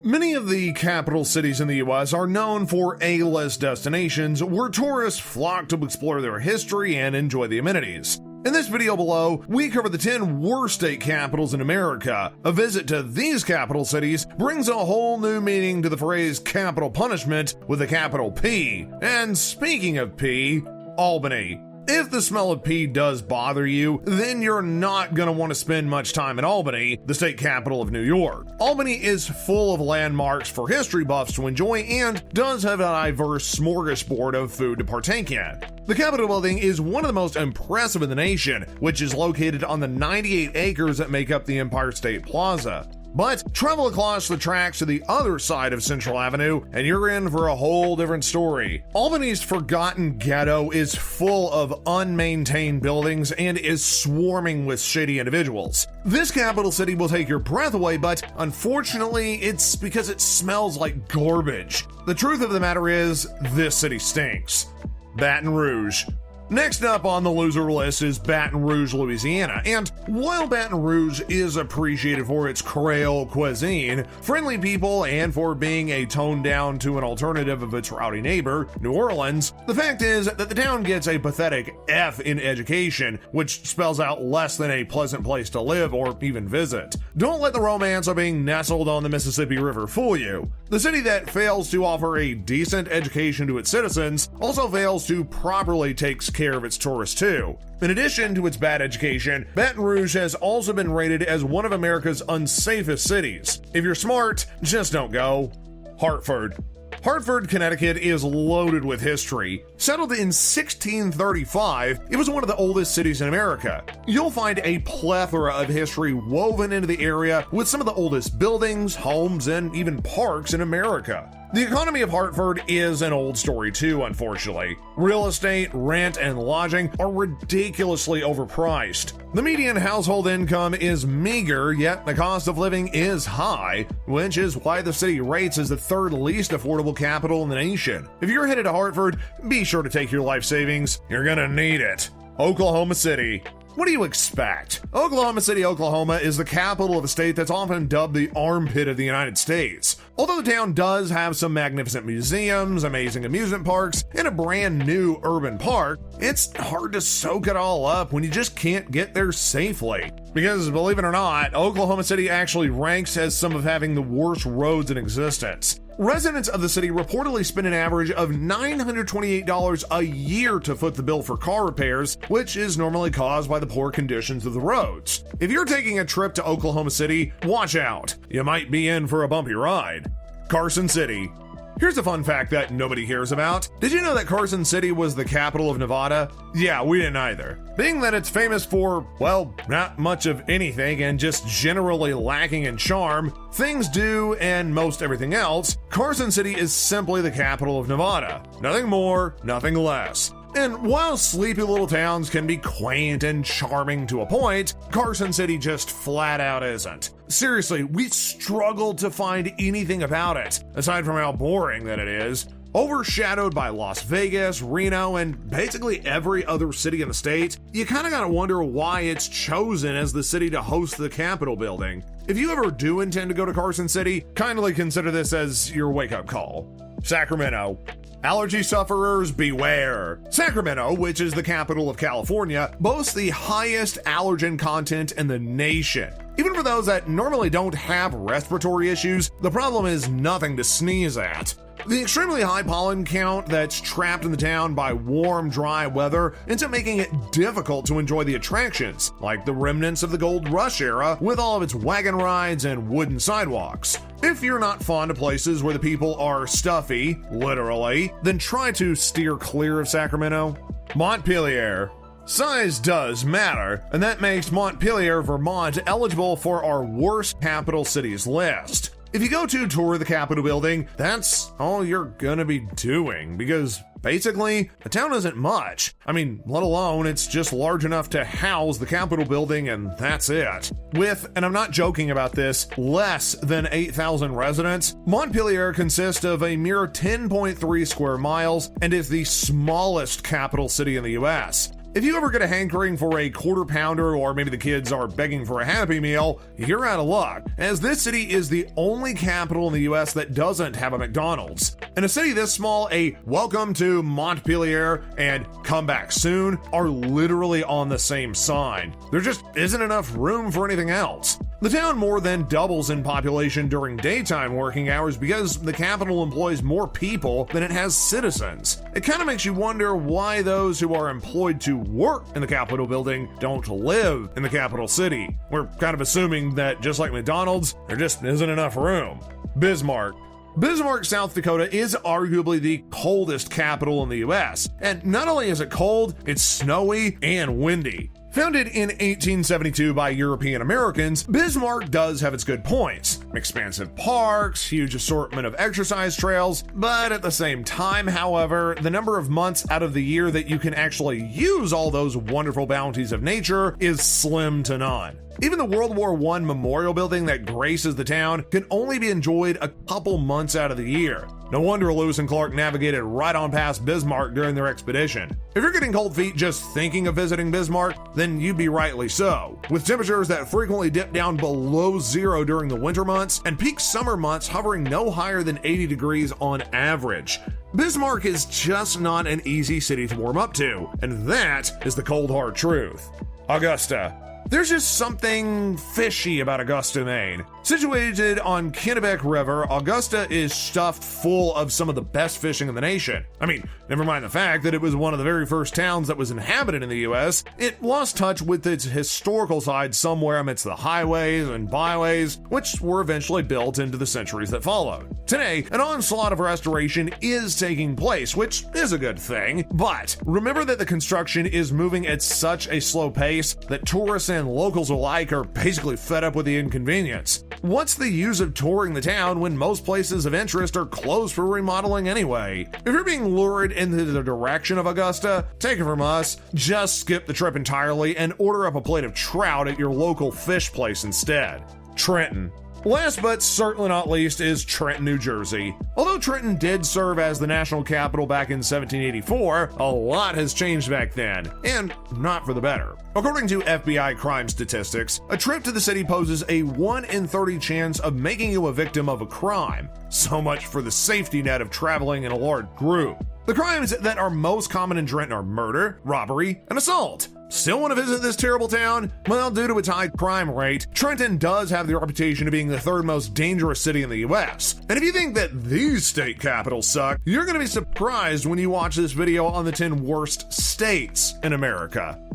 Many of the capital cities in the US are known for A-list destinations where tourists flock to explore their history and enjoy the amenities. In this video below, we cover the 10 worst state capitals in America. A visit to these capital cities brings a whole new meaning to the phrase capital punishment with a capital P. And speaking of P, Albany. If the smell of pee does bother you, then you're not going to want to spend much time in Albany, the state capital of New York. Albany is full of landmarks for history buffs to enjoy and does have a diverse smorgasbord of food to partake in. The Capitol building is one of the most impressive in the nation, which is located on the 98 acres that make up the Empire State Plaza. But travel across the tracks to the other side of Central Avenue, and you're in for a whole different story. Albany's forgotten ghetto is full of unmaintained buildings and is swarming with shady individuals. This capital city will take your breath away, but unfortunately, it's because it smells like garbage. The truth of the matter is, this city stinks. Baton Rouge. Next up on the loser list is Baton Rouge, Louisiana, and while Baton Rouge is appreciated for its Creole cuisine, friendly people, and for being a toned down to an alternative of its rowdy neighbor, New Orleans, the fact is that the town gets a pathetic F in education, which spells out less than a pleasant place to live or even visit. Don't let the romance of being nestled on the Mississippi River fool you. The city that fails to offer a decent education to its citizens also fails to properly take care of its tourists too. In addition to its bad education, Baton Rouge has also been rated as one of America's unsafest cities. If you're smart, just don't go. Hartford. Hartford, Connecticut is loaded with history. Settled in 1635, it was one of the oldest cities in America. You'll find a plethora of history woven into the area with some of the oldest buildings, homes, and even parks in America. The economy of Hartford is an old story too, unfortunately. Real estate, rent, and lodging are ridiculously overpriced. The median household income is meager, yet the cost of living is high, which is why the city rates as the third least affordable capital in the nation. If you're headed to Hartford, be sure to take your life savings. You're gonna need it. Oklahoma City. What do you expect? Oklahoma City, Oklahoma is the capital of a state that's often dubbed the armpit of the United States. Although the town does have some magnificent museums, amazing amusement parks, and a brand new urban park, it's hard to soak it all up when you just can't get there safely. Because believe it or not, Oklahoma City actually ranks as some of having the worst roads in existence. Residents of the city reportedly spend an average of $928 a year to foot the bill for car repairs, which is normally caused by the poor conditions of the roads. If you're taking a trip to Oklahoma City, watch out. You might be in for a bumpy ride. Carson City. Here's a fun fact that nobody hears about. Did you know that Carson City was the capital of Nevada? Yeah, we didn't either. Being that it's famous for, well, not much of anything and just generally lacking in charm, things do, and most everything else, Carson City is simply the capital of Nevada. Nothing more, nothing less. And while sleepy little towns can be quaint and charming to a point, Carson City just flat out isn't. Seriously, we struggled to find anything about it, aside from how boring that it is. Overshadowed by Las Vegas, Reno, and basically every other city in the state, you kinda gotta wonder why it's chosen as the city to host the Capitol building. If you ever do intend to go to Carson City, kindly consider this as your wake-up call. Sacramento. Allergy sufferers beware. Sacramento, which is the capital of California, boasts the highest allergen content in the nation. Even for those that normally don't have respiratory issues, the problem is nothing to sneeze at. The extremely high pollen count that's trapped in the town by warm, dry weather ends up making it difficult to enjoy the attractions, like the remnants of the Gold Rush era with all of its wagon rides and wooden sidewalks. If you're not fond of places where the people are stuffy, literally, then try to steer clear of Sacramento. Montpelier. Size does matter, and that makes Montpelier, Vermont eligible for our worst capital cities list. If you go to tour the Capitol building, that's all you're gonna be doing, because basically, the town isn't much. I mean, let alone it's just large enough to house the Capitol building and that's it. With, and I'm not joking about this, less than 8,000 residents, Montpelier consists of a mere 10.3 square miles and is the smallest capital city in the US. If you ever get a hankering for a quarter pounder, or maybe the kids are begging for a Happy Meal, you're out of luck, as this city is the only capital in the US that doesn't have a McDonald's. In a city this small, a welcome to Montpelier and come back soon are literally on the same sign. There just isn't enough room for anything else. The town more than doubles in population during daytime working hours because the capital employs more people than it has citizens. It kind of makes you wonder why those who are employed to work in the Capitol building don't live in the capital city. We're kind of assuming that just like McDonald's, there just isn't enough room. Bismarck, South Dakota is arguably the coldest capital in the US, and not only is it cold, it's snowy and windy. Founded in 1872 by European Americans, Bismarck does have its good points. Expansive parks, huge assortment of exercise trails, but at the same time, however, the number of months out of the year that you can actually use all those wonderful bounties of nature is slim to none. Even the World War I memorial building that graces the town can only be enjoyed a couple months out of the year. No wonder Lewis and Clark navigated right on past Bismarck during their expedition. If you're getting cold feet just thinking of visiting Bismarck, then you'd be rightly so. With temperatures that frequently dip down below zero during the winter months and peak summer months hovering no higher than 80 degrees on average. Bismarck is just not an easy city to warm up to, and that is the cold hard truth. Augusta. There's just something fishy about Augusta, Maine. Situated on Kennebec River, Augusta is stuffed full of some of the best fishing in the nation. I mean, never mind the fact that it was one of the very first towns that was inhabited in the US, it lost touch with its historical side somewhere amidst the highways and byways, which were eventually built into the centuries that followed. Today, an onslaught of restoration is taking place, which is a good thing, but remember that the construction is moving at such a slow pace that tourists and locals alike are basically fed up with the inconvenience. What's the use of touring the town when most places of interest are closed for remodeling anyway? If you're being lured into the direction of Augusta, take it from us, just skip the trip entirely and order up a plate of trout at your local fish place instead. Trenton. Last but certainly not least is Trenton, New Jersey. Although Trenton did serve as the national capital back in 1784, a lot has changed back then, and not for the better. According to FBI crime statistics, a trip to the city poses a 1 in 30 chance of making you a victim of a crime. So much for the safety net of traveling in a large group. The crimes that are most common in Trenton are murder, robbery, and assault. Still want to visit this terrible town? Well, due to its high crime rate, Trenton does have the reputation of being the third most dangerous city in the US. And if you think that these state capitals suck, you're going to be surprised when you watch this video on the 10 worst states in America.